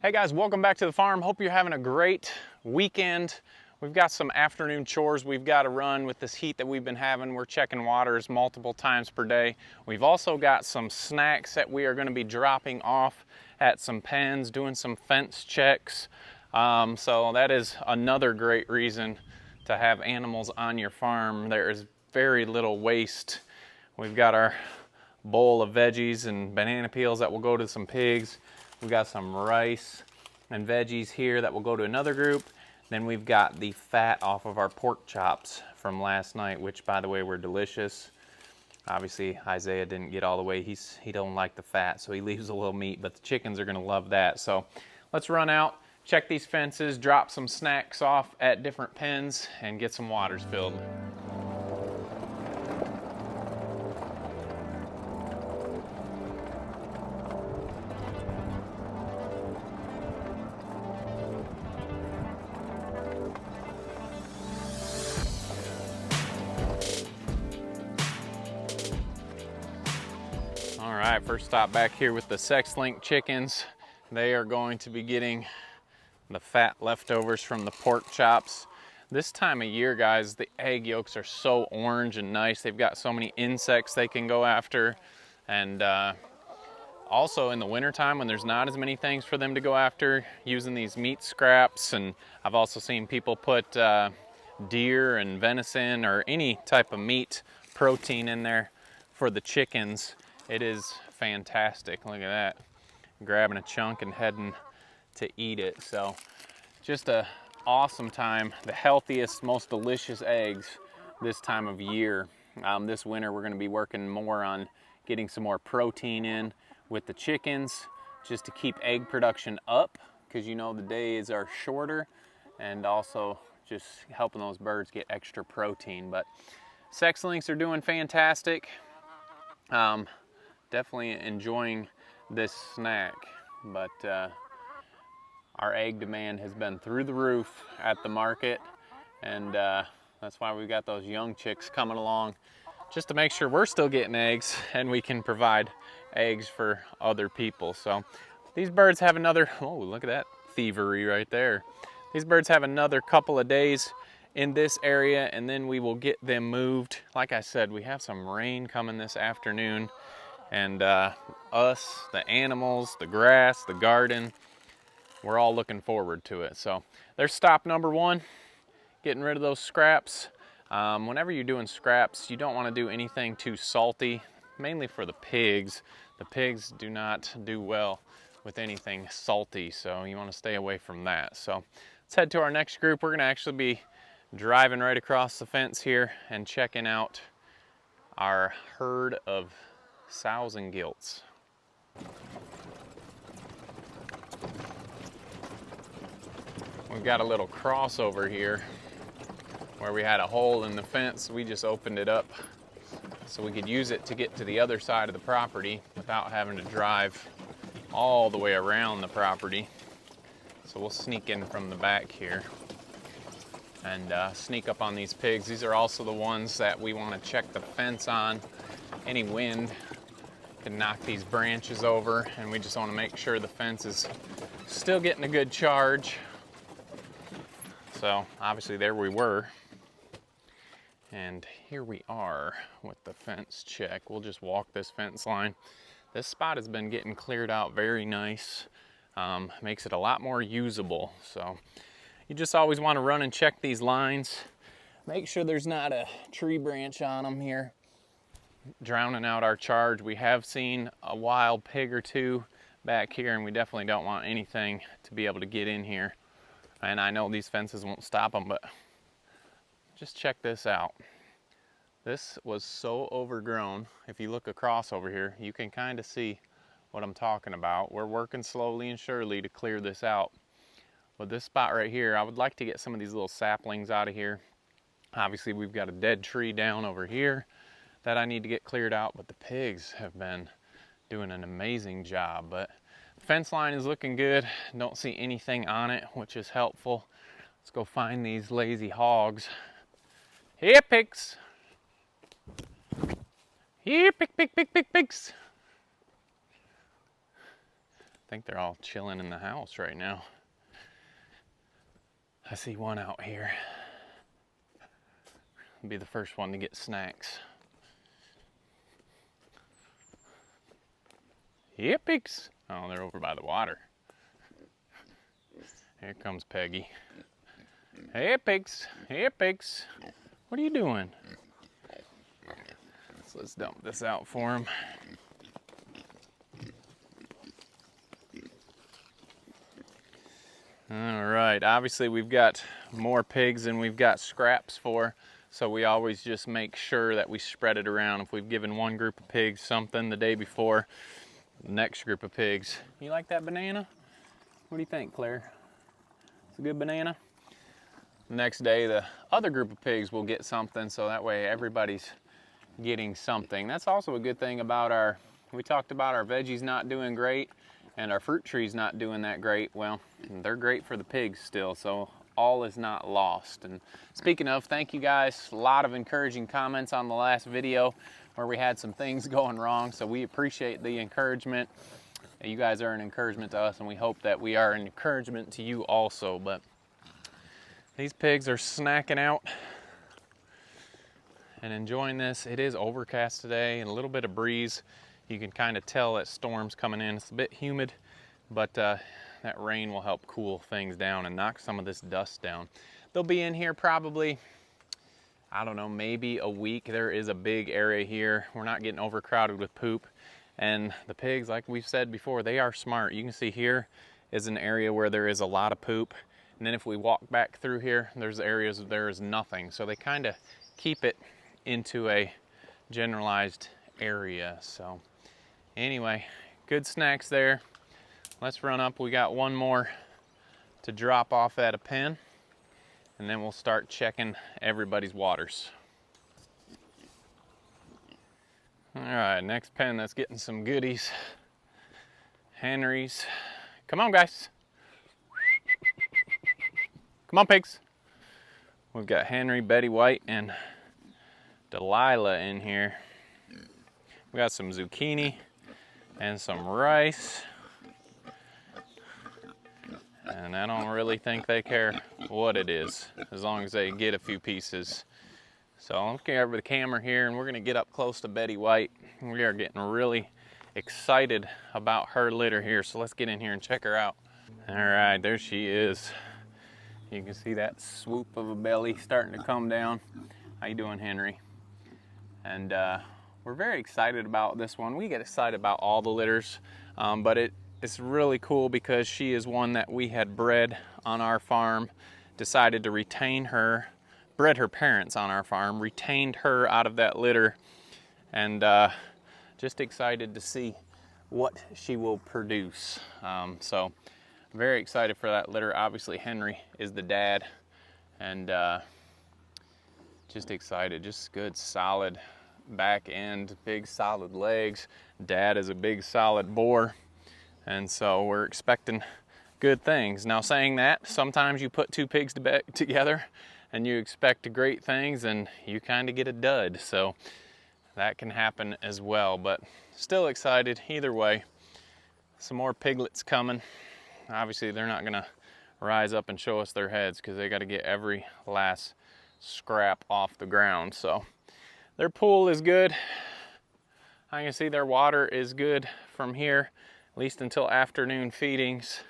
Hey guys, welcome back to the farm. Hope you're having a great weekend. We've got some afternoon chores we've got to run with this heat that we've been having. We're checking waters multiple times per day. We've also got some snacks that we are going to be dropping off at some pens, doing some fence checks. So that is another great reason to have animals on your farm. There is very little waste. We've got our bowl of veggies and banana peels that will go to some pigs. We've got some rice and veggies here that will go to another group. Then we've got the fat off of our pork chops from last night, which by the way were delicious. Obviously Isaiah didn't get all the way. He don't like the fat, so he leaves a little meat, but the chickens are gonna love that. So let's run out, check these fences, drop some snacks off at different pens, and get some waters filled. All right, first stop back here with the sex-link chickens. They are going to be getting the fat leftovers from the pork chops. This time of year, guys, the egg yolks are so orange and nice. They've got so many insects they can go after. And also in the wintertime when there's not as many things for them to go after, using these meat scraps. And I've also seen people put deer and venison or any type of meat protein in there for the chickens. It is fantastic. Look at that. Grabbing a chunk and heading to eat it. So just a awesome time. The healthiest, most delicious eggs this time of year. This winter we're going to be working more on getting some more protein in with the chickens just to keep egg production up, because you know the days are shorter, and also just helping those birds get extra protein. But sex links are doing fantastic. Definitely enjoying this snack, but our egg demand has been through the roof at the market, and that's why we've got those young chicks coming along just to make sure we're still getting eggs and we can provide eggs for other people. So these birds have another, oh, look at that thievery right there. These birds have another couple of days in this area, and then we will get them moved. Like I said, we have some rain coming this afternoon. And us, the animals, the grass, the garden, we're all looking forward to it. So there's stop number one, getting rid of those scraps. Whenever you're doing scraps, you don't want to do anything too salty, mainly for the pigs. The pigs do not do well with anything salty, so you want to stay away from that. So let's head to our next group. We're going to actually be driving right across the fence here and checking out our herd of sows and gilts. We've got a little crossover here where we had a hole in the fence. We just opened it up so we could use it to get to the other side of the property without having to drive all the way around the property. So we'll sneak in from the back here and sneak up on these pigs. These are also the ones that we want to check the fence on. Any wind can knock these branches over, and we just want to make sure the fence is still getting a good charge. So obviously there we were, and here we are with the fence check. We'll just walk this fence line. This spot has been getting cleared out very nice. Makes it a lot more usable. So you just always want to run and check these lines. Make sure there's not a tree branch on them here, drowning out our charge. We have seen a wild pig or two back here, and we definitely don't want anything to be able to get in here. And I know these fences won't stop them, but just check this out. This was so overgrown. If you look across over here, you can kind of see what I'm talking about. We're working slowly and surely to clear this out. But this spot right here, I would like to get some of these little saplings out of here. Obviously we've got a dead tree down over here that I need to get cleared out, but the pigs have been doing an amazing job. But the fence line is looking good. Don't see anything on it, which is helpful. Let's go find these lazy hogs. Here, pigs. Here, pigs. think they're all chilling in the house right now. I see one out here. I'll be the first one to get snacks. Yeah, pigs. Oh, they're over by the water. Here comes Peggy. Hey, pigs. Hey, pigs. What are you doing? So let's dump this out for him. All right, obviously we've got more pigs than we've got scraps for, so we always just make sure that we spread it around. If we've given one group of pigs something the day before, the next group of pigs. You like that banana? What do you think, Claire? It's a good banana? The next day, the other group of pigs will get something, so that way everybody's getting something. That's also a good thing about we talked about our veggies not doing great and our fruit trees not doing that great. Well, they're great for the pigs still, so all is not lost. And speaking of, thank you guys. A lot of encouraging comments on the last video where we had some things going wrong, so we appreciate the encouragement. You guys are an encouragement to us, and we hope that we are an encouragement to you also. But these pigs are snacking out and enjoying this. It is overcast today and a little bit of breeze. You can kind of tell that storm's coming in. It's a bit humid, but that rain will help cool things down and knock some of this dust down. They'll be in here probably, I don't know, maybe a week. There is a big area here. We're not getting overcrowded with poop. And the pigs, like we've said before, they are smart. You can see here is an area where there is a lot of poop. And then if we walk back through here, there's areas where there is nothing. So they kind of keep it into a generalized area. So anyway, good snacks there. Let's run up. We got one more to drop off at a pen, and then we'll start checking everybody's waters. All right, next pen that's getting some goodies. Henry's. Come on, guys. Come on, pigs. We've got Henry, Betty White, and Delilah in here. We got some zucchini and some rice. And I don't really think they care what it is, as long as they get a few pieces. So I'm looking over the camera here, and we're gonna get up close to Betty White. We are getting really excited about her litter here, so let's get in here and check her out. All right, there she is. You can see that swoop of a belly starting to come down. How you doing, Henry? And we're very excited about this one. We get excited about all the litters, but it's really cool because she is one that we had bred on our farm, decided to retain her, bred her parents on our farm, retained her out of that litter, and just excited to see what she will produce. So very excited for that litter. Obviously Henry is the dad, and just excited. Just good solid back end, big solid legs. Dad is a big solid boar, and so we're expecting good things. Now, saying that, sometimes you put two pigs together and you expect great things and you kind of get a dud, so that can happen as well. But still excited either way. Some more piglets coming. Obviously they're not gonna rise up and show us their heads because they got to get every last scrap off the ground. So their pool is good. I can see their water is good from here, at least until afternoon feedings.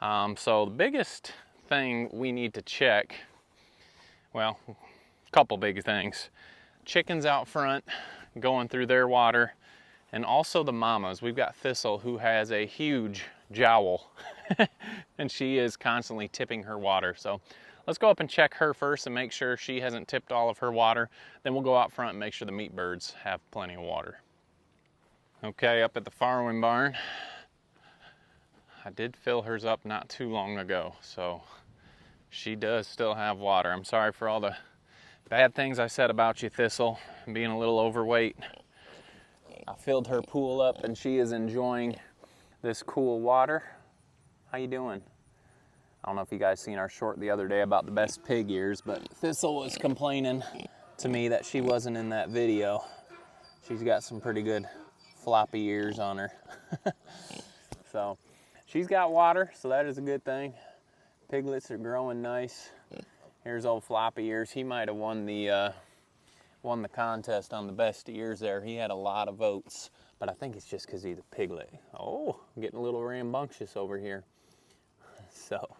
So the biggest thing we need to check, well, a couple big things. Chickens out front going through their water, and also the mamas. We've got Thistle, who has a huge jowl and she is constantly tipping her water. So let's go up and check her first and make sure she hasn't tipped all of her water. Then we'll go out front and make sure the meat birds have plenty of water. Okay, up at the farrowing barn, I did fill hers up not too long ago, so she does still have water. I'm sorry for all the bad things I said about you, Thistle, being a little overweight. I filled her pool up and she is enjoying this cool water. How you doing? I don't know if you guys seen our short the other day about the best pig ears, but Thistle was complaining to me that she wasn't in that video. She's got some pretty good floppy ears on her. So she's got water, so that is a good thing. Piglets are growing nice. Here's old Floppy Ears. He might have won the contest on the best ears there. He had a lot of votes, but I think it's just because he's a piglet. Oh, I'm getting a little rambunctious over here. So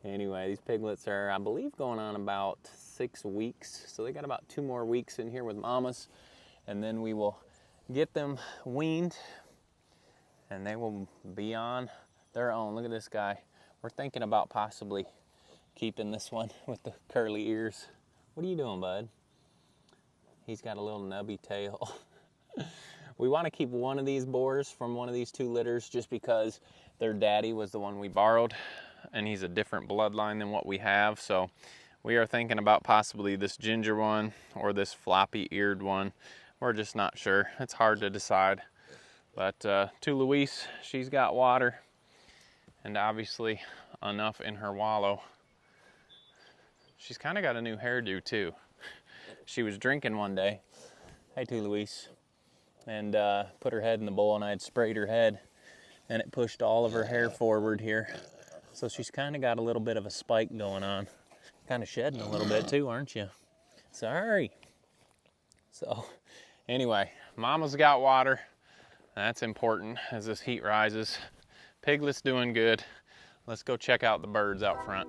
anyway, these piglets are, I believe, going on about 6 weeks. So they got about 2 more weeks in here with mamas, and then we will get them weaned and they will be on their own. Look at this guy. We're thinking about possibly keeping this one with the curly ears. What are you doing, bud? He's got a little nubby tail. We want to keep one of these boars from one of these 2 litters just because their daddy was the one we borrowed, and he's a different bloodline than what we have. So we are thinking about possibly this ginger one or this floppy-eared one. We're just not sure. It's hard to decide. But to Louise, she's got water and obviously enough in her wallow. She's kind of got a new hairdo too. She was drinking one day, hey to Louise, and put her head in the bowl, and I had sprayed her head and it pushed all of her hair forward here. So she's kind of got a little bit of a spike going on. Kind of shedding a little bit too, aren't you? Sorry. So anyway, mama's got water. That's important as this heat rises. Piglet's doing good. Let's go check out the birds out front.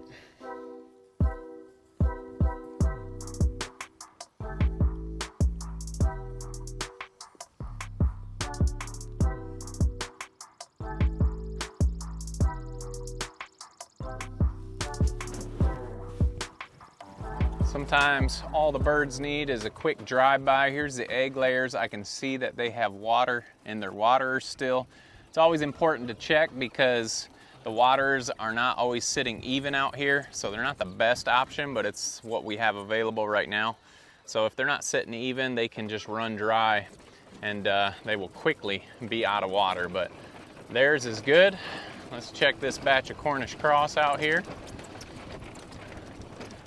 Sometimes all the birds need is a quick drive-by. Here's the egg layers. I can see that they have water in their waterers still. It's always important to check because the waterers are not always sitting even out here, so they're not the best option, but it's what we have available right now. So if they're not sitting even, they can just run dry and they will quickly be out of water, but theirs is good. Let's check this batch of Cornish Cross out here.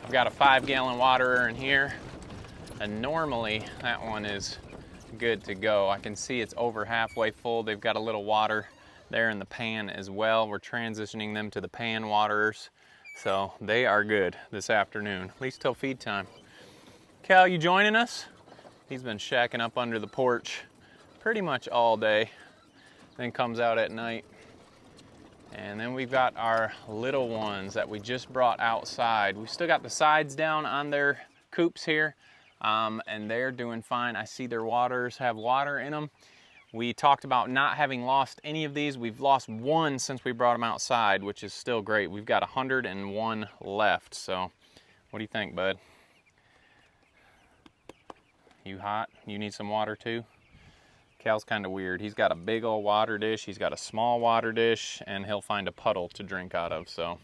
I've got a 5-gallon waterer in here, and normally that one is good to go. I can see it's over halfway full. They've got a little water there in the pan as well. We're transitioning them to the pan waterers, so they are good this afternoon, at least till feed time. Cal, you joining us? He's been shacking up under the porch pretty much all day, then comes out at night. And then we've got our little ones that we just brought outside. We've still got the sides down on their coops here, and they're doing fine. I see their waters have water in them. We talked about not having lost any of these. We've lost 1 since we brought them outside, which is still great. We've got 101 left. So what do you think, bud? You hot? You need some water too? Cal's kind of weird. He's got a big old water dish, he's got a small water dish, and he'll find a puddle to drink out of, so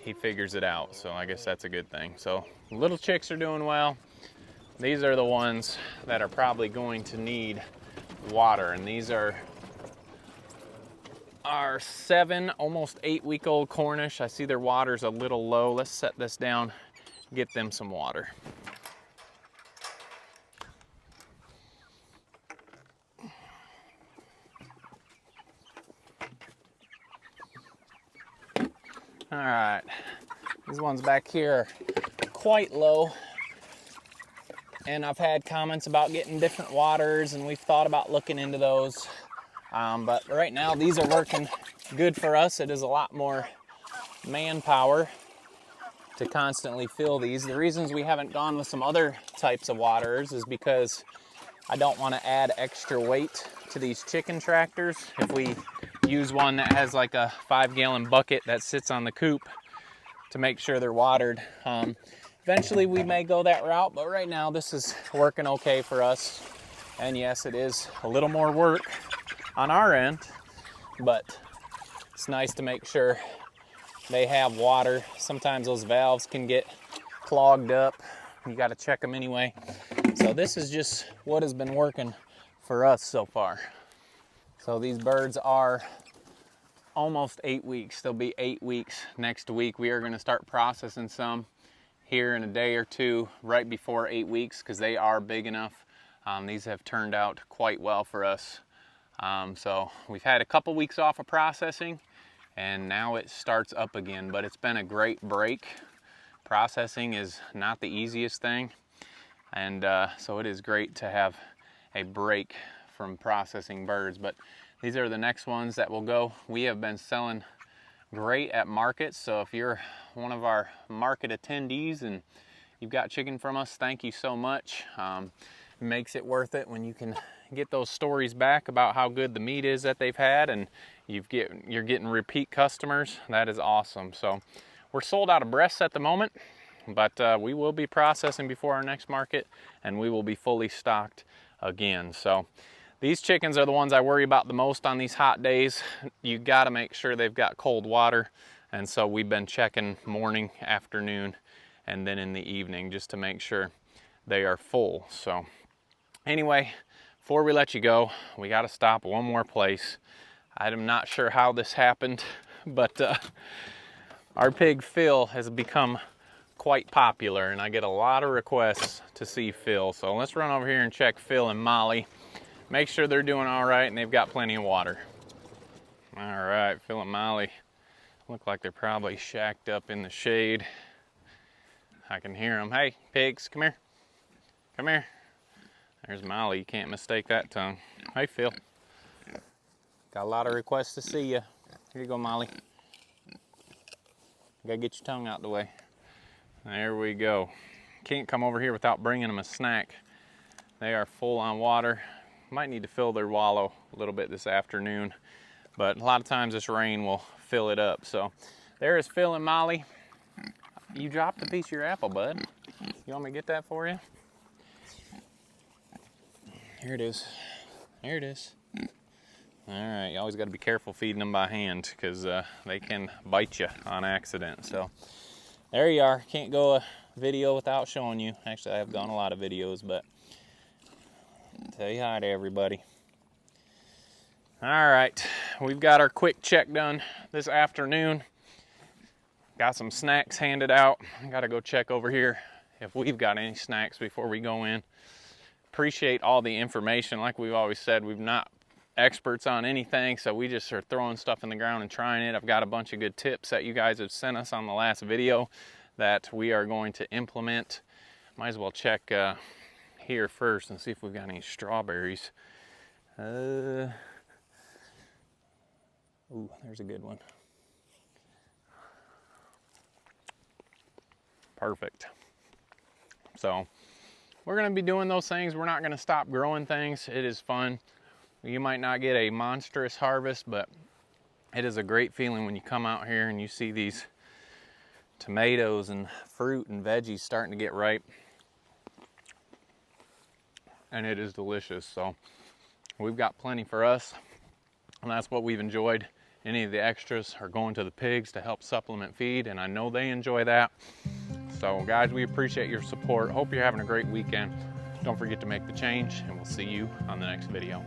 he figures it out. So I guess that's a good thing. So little chicks are doing well. These are the ones that are probably going to need water, and these are our 7, almost 8-week-old Cornish. I see their water's a little low. Let's set this down, get them some water. All right, these ones back here are quite low, and I've had comments about getting different waters, and we've thought about looking into those, but right now these are working good for us. It is a lot more manpower to constantly fill these. The reasons we haven't gone with some other types of waterers is because I don't want to add extra weight to these chicken tractors. If we use one that has like a 5-gallon bucket that sits on the coop to make sure they're watered. Eventually we may go that route, but right now this is working okay for us. And yes, it is a little more work on our end, but it's nice to make sure they have water. Sometimes those valves can get clogged up. You got to check them anyway. So this is just what has been working for us so far. So these birds are almost 8 weeks. They'll be 8 weeks next week. We are going to start processing some here in a day or two right before 8 weeks because they are big enough. These have turned out quite well for us. So we've had a couple weeks off of processing, and now it starts up again, but it's been a great break. Processing is not the easiest thing, and so it is great to have a break from processing birds. But these are the next ones that will go. We have been selling great at markets, so if you're one of our market attendees and you've got chicken from us, thank you so much. It makes it worth it when you can get those stories back about how good the meat is that they've had, and you're getting repeat customers. That is awesome. So we're sold out of breasts at the moment, but we will be processing before our next market, and we will be fully stocked again. So these chickens are the ones I worry about the most on these hot days. You got to make sure they've got cold water, and so we've been checking morning, afternoon, and then in the evening just to make sure they are full. So anyway, before we let you go, we got to stop one more place. I'm not sure how this happened, but our pig Phil has become quite popular, and I get a lot of requests to see Phil. So let's run over here and check Phil and Molly. Make sure they're doing all right and they've got plenty of water. All right, Phil and Molly look like they're probably shacked up in the shade. I can hear them. Hey, pigs, come here. Come here. There's Molly. You can't mistake that tongue. Hey, Phil. Got a lot of requests to see you. Here you go, Molly. Gotta get your tongue out the way. There we go. Can't come over here without bringing them a snack. They are full on water. Might need to fill their wallow a little bit this afternoon, but a lot of times this rain will fill it up. So there is Phil and Molly. You dropped a piece of your apple, bud. You want me to get that for you? Here it is. There it is. All right, you always got to be careful feeding them by hand, because they can bite you on accident. So there you are. Can't go a video without showing you. Actually, I have done a lot of videos, but say hi to everybody. All right, we've got our quick check done this afternoon. Got some snacks handed out. I gotta go check over here if we've got any snacks before we go in. Appreciate all the information. Like we've always said, we've not experts on anything, so we just are throwing stuff in the ground and trying it. I've got a bunch of good tips that you guys have sent us on the last video that we are going to implement. Might as well check here first and see if we've got any strawberries. Ooh, there's a good one. Perfect. So we're going to be doing those things. We're not going to stop growing things. It is fun. You might not get a monstrous harvest, but it is a great feeling when you come out here and you see these tomatoes and fruit and veggies starting to get ripe. And it is delicious. So we've got plenty for us, and that's what we've enjoyed. Any of the extras are going to the pigs to help supplement feed, and I know they enjoy that. So guys, we appreciate your support. Hope you're having a great weekend. Don't forget to make the change, and we'll see you on the next video.